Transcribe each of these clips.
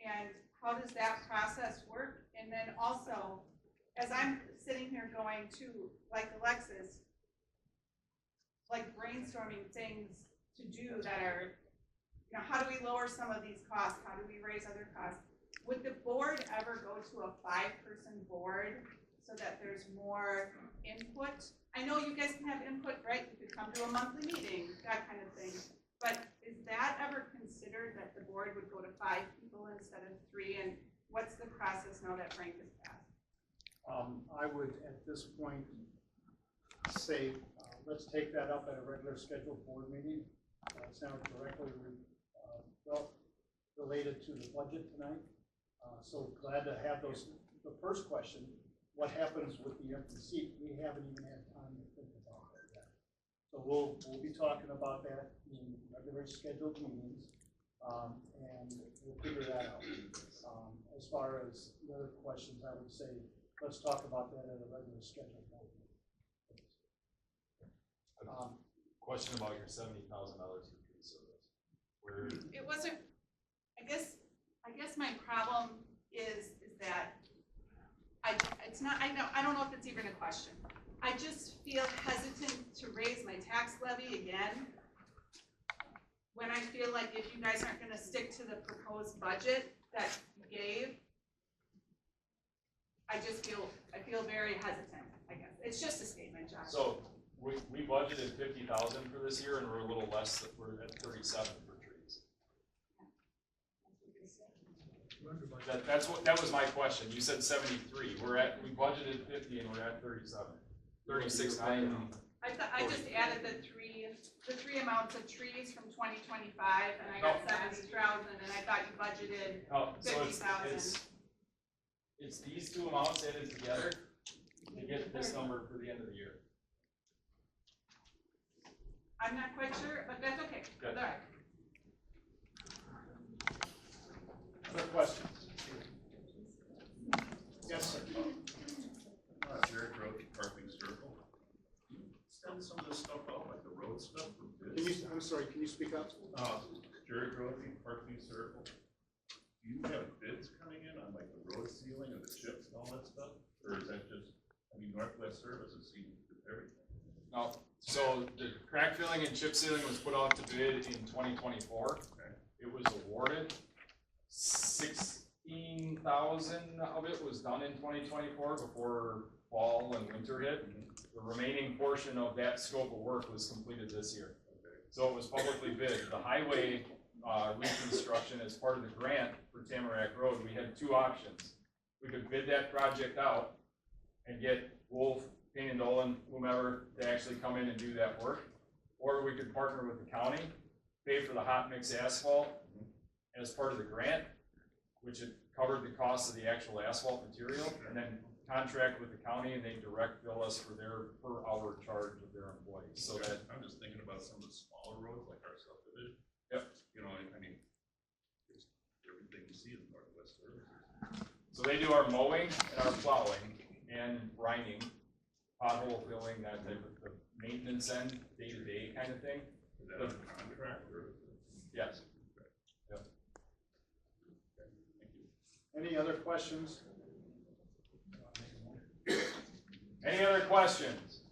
And how does that process work? And then also, as I'm sitting here going to, like Alexis, like brainstorming things to do that are, you know, how do we lower some of these costs? How do we raise other costs? Would the board ever go to a 5-person board so that there's more input? I know you guys can have input, right? You could come to a monthly meeting, that kind of thing. But is that ever considered that the board would go to 5 people instead of 3? And what's the process now that Frank has passed? I would, at this point, say, let's take that up at a regular scheduled board meeting. It's now directly related to the budget tonight. So glad to have those. The first question, what happens with the empty seat? We haven't even had time to think about that yet. So we'll be talking about that in regular scheduled meetings, and we'll figure that out. As far as the other questions, I would say let's talk about that at a regular scheduled board meeting. Question about your $70,000 for tree service. Where it wasn't. I guess my problem is that it's not. I don't know if it's even a question. I just feel hesitant to raise my tax levy again when I feel like if you guys aren't going to stick to the proposed budget that you gave, I feel very hesitant. I guess it's just a statement, Josh. So we budgeted $50,000 for this year, and we're a little less. We're at 37 for trees. That was my question. You said 73. We budgeted 50, and we're at 37. 36.90. I just added the three amounts of trees from 2025, and I got 70,000, and I thought you budgeted 50,000. So it's these two amounts added together to get this number for the end of the year. I'm not quite sure, but that's okay. Good. All right. Other questions? Yes, sir. Jared Road, Parking Circle. Send some of this stuff out, like the road stuff. I'm sorry, can you speak up? Jared Road, Parking Circle. Do you have bids coming in on like the road sealing and the chips and all that stuff? Or is that just, I mean, Northwest Services seems to do everything. No. So the crack filling and chip sealing was put out to bid in 2024. Okay. It was awarded. 16,000 of it was done in 2024 before fall and winter hit. The remaining portion of that scope of work was completed this year. Okay. So it was publicly bid. The highway reconstruction as part of the grant for Tamarack Road, we had 2 options. We could bid that project out and get Wolf, Payne and Dolan, whomever, to actually come in and do that work. Or we could partner with the county, pay for the hot mix asphalt as part of the grant, which it covered the cost of the actual asphalt material, and then contract with the county and they direct bill us for their per hour charge of their employees. So that I'm just thinking about some of the smaller roads like our subdivision. Yep. You know, I mean, it's everything you see in Northwest Services. So they do our mowing and our plowing and brining, pothole filling, that type of the maintenance end, day-to-day kind of thing. Is that a contract or? Yes. Yep. Okay. Thank you. Any other questions? Any other questions?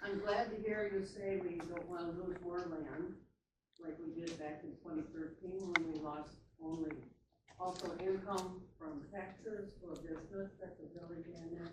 I'm glad to hear you say we don't want to lose more land like we did back in 2013 when we lost only also income from taxes for business that the village had,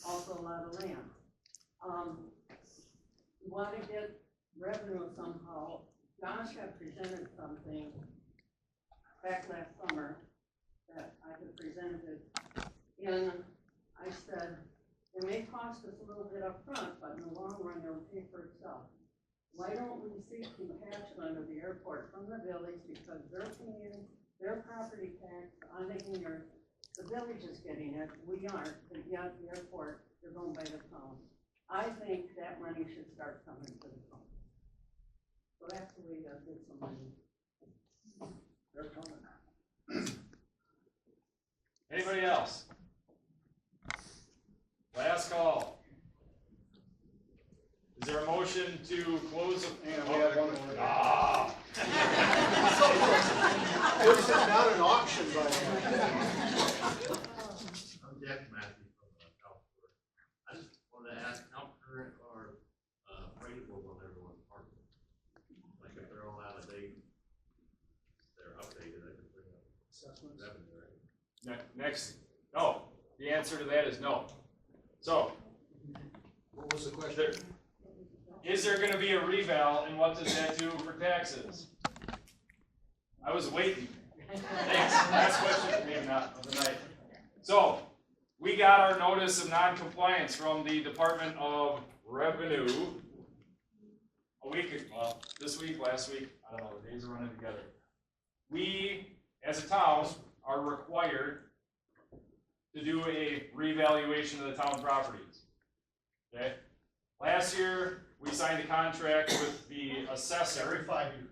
also a lot of land. We want to get revenue somehow. Josh had presented something back last summer that I had presented, and I said, it may cost us a little bit up front, but in the long run, it'll pay for itself. Why don't we seek compassion of the airport from the village, because they're paying their property tax on the hangar. The village is getting it, we aren't, but yet the airport, they're going by the pound. I think that money should start coming to the pound. So that's the way to get some money. They're coming. Anybody else? Last call. Is there a motion to close? And we have one more. Ah, It was not an auction, by the way. I'm Jack Matthews from California. I just wanted to ask how current are appraisals on everyone's parking? Like if they're all out of date, they're updated, I can bring up Assessments. revenue, right? next, no, the answer to that is no. So, What was the question? is there gonna be a reval, and what does that do for taxes? I was waiting. Thanks, last question, maybe not, of the night. So, we got our notice of non-compliance from the Department of Revenue this week, last week, I don't know, the days are running together. We, as a town, are required to do a revaluation of the town properties. Okay? Last year, we signed a contract with the assessor. Every 5 years.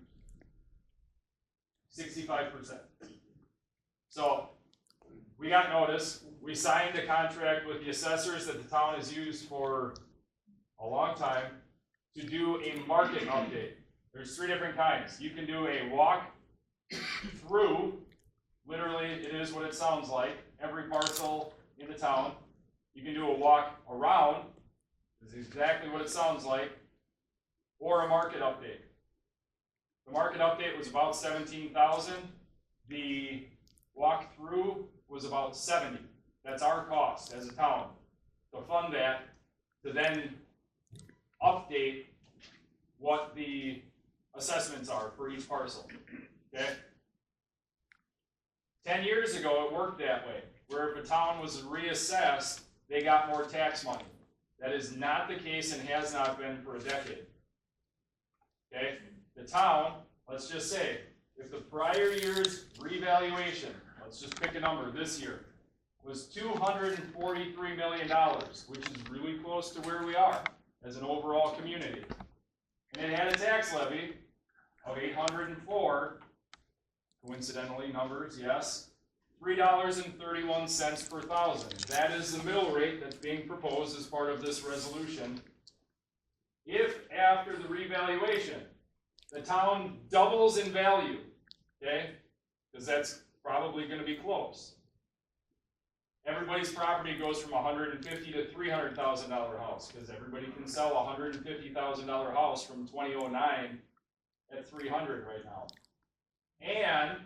65%. So, we got notice, we signed a contract with the assessors that the town has used for a long time to do a market update. There's 3 different kinds. You can do a walk through, literally it is what it sounds like, every parcel in the town. You can do a walk around, this is exactly what it sounds like, or a market update. The market update was about 17,000. The walkthrough was about 70. That's our cost as a town to fund that, to then update what the assessments are for each parcel. Okay? 10 years ago, it worked that way, where if a town was reassessed, they got more tax money. That is not the case and has not been for a decade. Okay? The town, let's just say, if the prior year's revaluation, let's just pick a number this year, was $243 million, which is really close to where we are as an overall community. And it had a tax levy of $804, coincidentally numbers, yes, $3.31 per thousand. That is the mill rate that's being proposed as part of this resolution. If after the revaluation, the town doubles in value, okay, because that's probably going to be close. Everybody's property goes from $150,000 to $300,000 house, because everybody can sell a $150,000 house from 2009 at $300,000 right now. And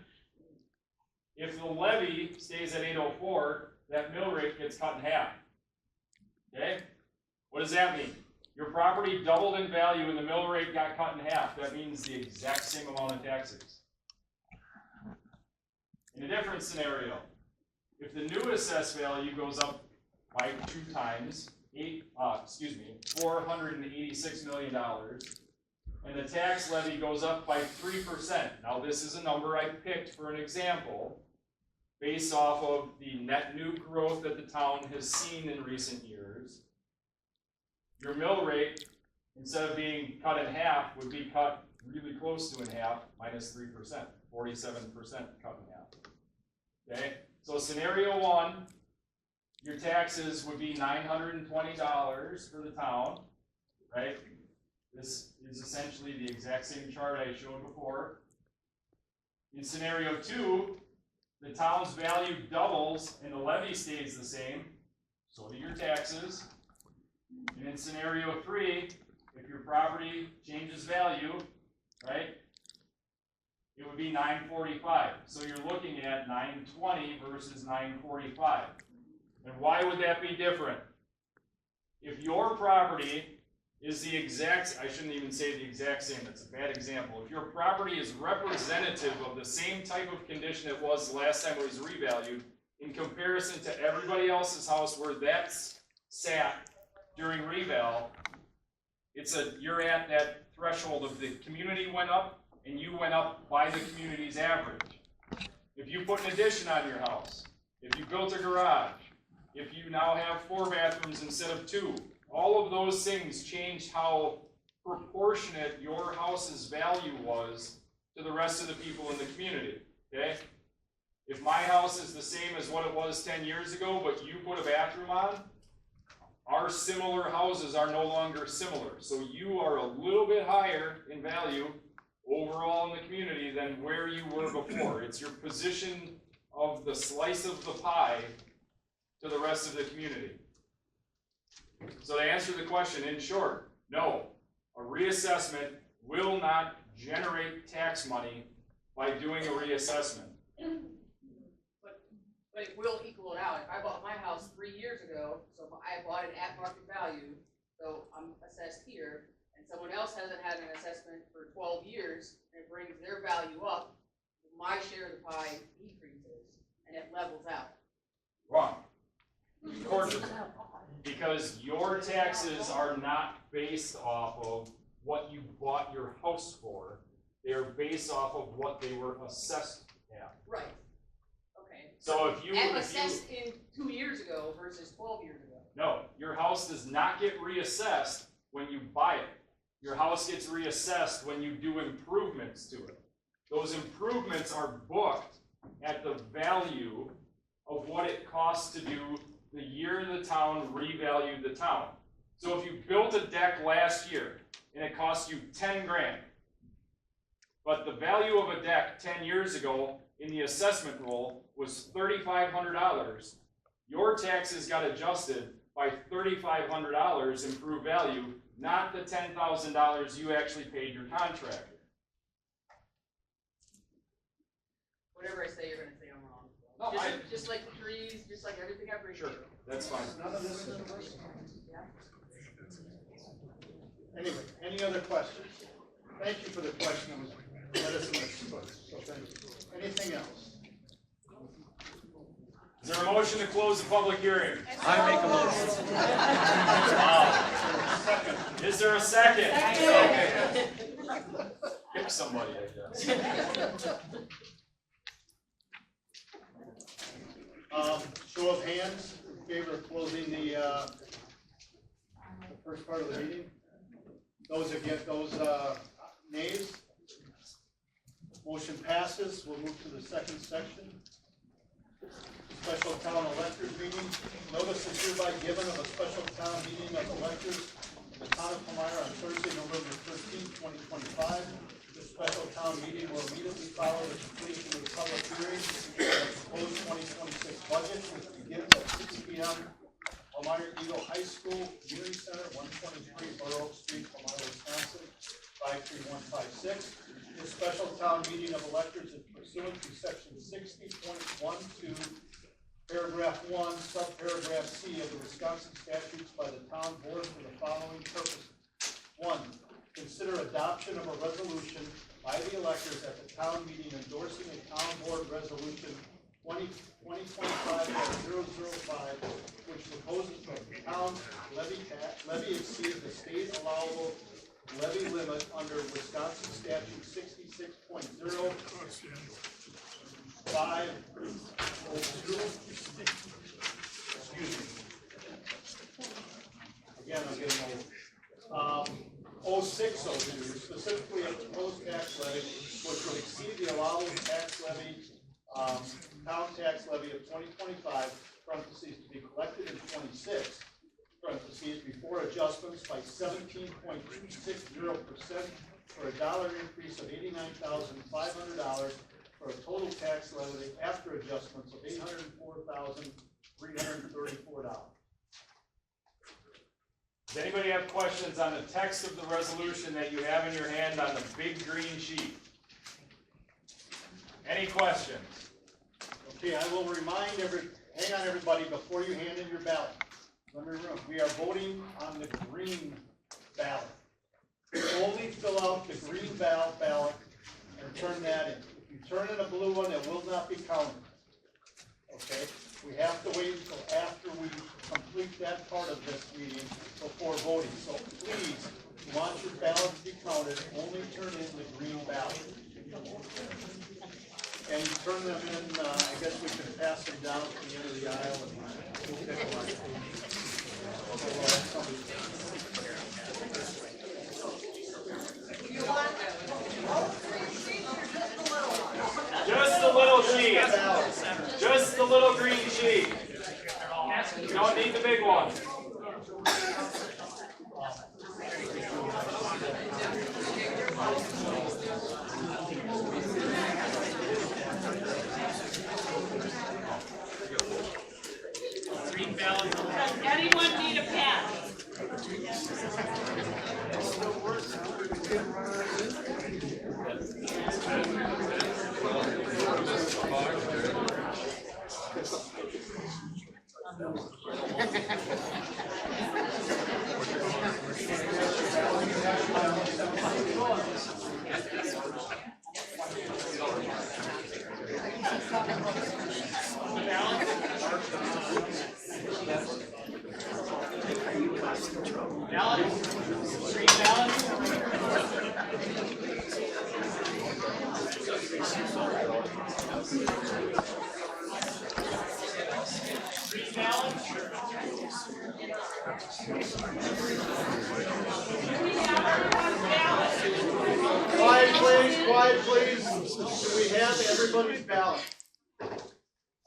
if the levy stays at $804, that mill rate gets cut in half. Okay? What does that mean? Your property doubled in value and the mill rate got cut in half. That means the exact same amount of taxes. In a different scenario, if the new assessed value goes up by 2 times, $486 million, and the tax levy goes up by 3%. Now this is a number I picked for an example, based off of the net new growth that the town has seen in recent years. Your mill rate, instead of being cut in half, would be cut really close to in half, minus 3%, 47% cut in half. Okay? So scenario 1, your taxes would be $920 for the town, right? This is essentially the exact same chart I showed before. In scenario 2, the town's value doubles and the levy stays the same, so do your taxes. And in scenario 3, if your property changes value, right, it would be $945. So you're looking at $920 versus $945. And why would that be different? If your property is the exact, I shouldn't even say the exact same, that's a bad example. If your property is representative of the same type of condition it was the last time it was revalued, in comparison to everybody else's house where that's sat during reval, you're at that threshold of the community went up and you went up by the community's average. If you put an addition on your house, if you built a garage, if you now have 4 bathrooms instead of 2, all of those things change how proportionate your house's value was to the rest of the people in the community, okay? If my house is the same as what it was 10 years ago, but you put a bathroom on, our similar houses are no longer similar. So you are a little bit higher in value overall in the community than where you were before. It's your position of the slice of the pie to the rest of the community. So to answer the question, in short, no, a reassessment will not generate tax money by doing a reassessment. But it will equal it out. If I bought my house 3 years ago, so if I bought it at market value, so I'm assessed here, and someone else hasn't had an assessment for 12 years, and it brings their value up, my share of the pie decreases, and it levels out. Wrong. Because your taxes are not based off of what you bought your house for. They're based off of what they were assessed at. Right. Okay. So if you assessed in 2 years ago versus 12 years ago. No, your house does not get reassessed when you buy it. Your house gets reassessed when you do improvements to it. Those improvements are booked at the value of what it costs to do the year the town revalued the town. So if you built a deck last year and it cost you 10 grand, but the value of a deck 10 years ago in the assessment roll was $3,500, your taxes got adjusted by $3,500 improved value, not the $10,000 you actually paid your contractor. Whatever I say, you're going to say I'm wrong. No, just like the trees, just like everything I bring Sure, you. that's fine. None of this is a waste. Yeah. Anyway, any other questions? Thank you for the question. Let us know. So thank you. Anything else? Is there a motion to close the public hearing? I make a motion. Second. Is there a second? Second. Pick somebody, I guess. Show of hands in favor of closing the first part of the meeting. Those against, those nays. Motion passes. We'll move to the second section. Special town electors meeting. Notice is hereby given of a special town meeting of electors in the town of Palmyra on Thursday, November 13th, 2025. This special town meeting will immediately follow the completion of the public hearing of the proposed 2026 budget, which begins at 6 p.m. Palmyra-EAGLE High School Community Center, 123 Burr Street, Palmyra, Wisconsin, 53156. This special town meeting of electors is pursuant to section 60.12, paragraph 1, subparagraph C of the Wisconsin statutes by the town board for the following purposes. 1. Consider adoption of a resolution by the electors at the town meeting endorsing a town board resolution 2025-005, which proposes that the town levy exceed the state allowable levy limit under Wisconsin statute 66.0. 502. Excuse me. Again, I'm getting old. 0602, specifically a proposed tax levy, which would exceed the allowable tax levy, town tax levy of 2025, parentheses, to be collected in 26, parentheses, before adjustments by 17.260% for a dollar increase of $89,500 for a total tax levy after adjustments of $804,334. Does anybody have questions on the text of the resolution that you have in your hand on the big green sheet? Any questions? Okay, I will remind hang on everybody, before you hand in your ballot. Let me remember, we are voting on the green ballot. Only fill out the green ballot and turn that in. If you turn in a blue one, it will not be counted. Okay? We have to wait until after we complete that part of this meeting before voting. So please, if you want your ballot to be counted, only turn in the green ballot. And you turn them in, I guess we can pass them down to the end of the aisle and we'll pick them up. Just the little sheet. Just the little green sheet. You don't need the big one. quiet, please. Can we have everybody's ballot?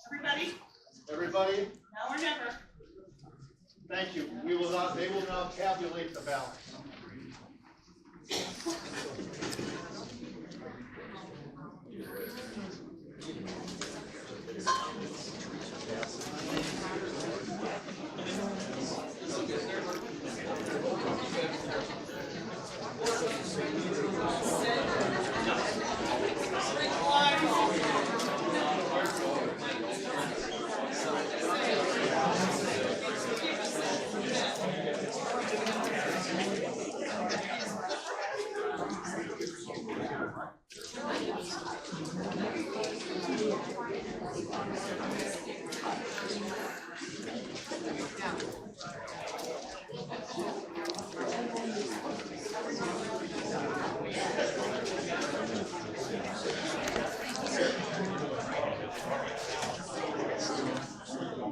Everybody, Everybody, now or never. thank you. We will not, they will now tabulate the ballot.